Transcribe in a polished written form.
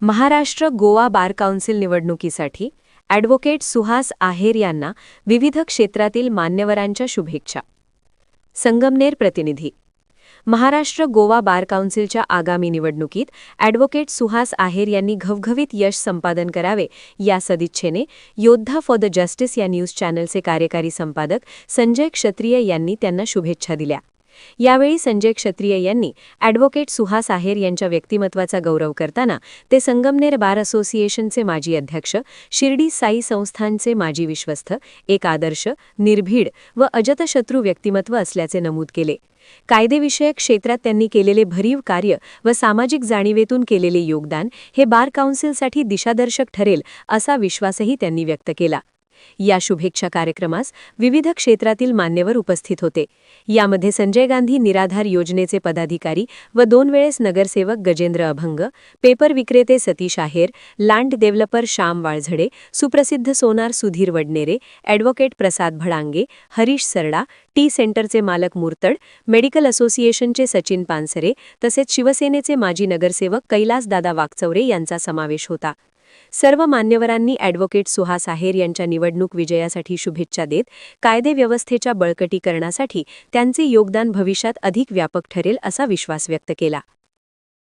Maharashtra Goa bar council निवडणुकीसाठी advocate Suhas आहेर यांना विविध क्षेत्रातील मान्यवरांच्या शुभेच्छा. संगमनेर प्रतिनिधी. महाराष्ट्र गोवा बार काउन्सिलच्या आगामी निवडणुकीत ॲडव्होकेट सुहास आहेर यांनी घवघवीत यश संपादन करावे या सदिच्छेने योद्धा फॉर द जस्टिस या न्यूज चॅनलचे कार्यकारी संपादक संजय क्षत्रिय यांनी त्यांना शुभेच्छा दिल्या. यावेळी संजय क्षत्रिय यांनी ॲडव्होकेट सुहास आहेर यांच्या व्यक्तिमत्वाचा गौरव करताना ते संगमनेर बार असोसिएशनचे माजी अध्यक्ष, शिर्डी साई संस्थानचे माजी विश्वस्त, एक आदर्श, निर्भीड व अजतशत्रू व्यक्तिमत्व असल्याचे नमूद केले. कायदेविषयक क्षेत्रात त्यांनी केलेले भरीव कार्य व सामाजिक जाणीवेतून केलेले योगदान हे बार काउन्सिलसाठी दिशादर्शक ठरेल असा विश्वासही त्यांनी व्यक्त केला. या शुभेच्छा कार्यक्रमास विविध क्षेत्रातील मान्यवर उपस्थित होते. यामध्ये संजय गांधी निराधार योजनेचे पदाधिकारी व 2 वेळेस नगरसेवक गजेंद्र अभंग, पेपर विक्रेते सतीश आहेर, लँड डेव्हलपर श्याम वाळझडे, सुप्रसिद्ध सोनार सुधीर वडनेरे, ॲडव्होकेट प्रसाद भडांगे, हरीश सरडा, टी सेंटरचे मालक मुर्तड, मेडिकल असोसिएशनचे सचिन पानसरे तसेच शिवसेनेचे माजी नगरसेवक कैलासदादा वाकचौरे यांचा समावेश होता. सर्व मान्यवरांनी ॲडव्होकेट सुहास आहेर यांच्या निवडणूक विजयासाठी शुभेच्छा देत कायदेव्यवस्थेच्या बळकटीकरणासाठी त्यांचे योगदान भविष्यात अधिक व्यापक ठरेल असा विश्वास व्यक्त केला.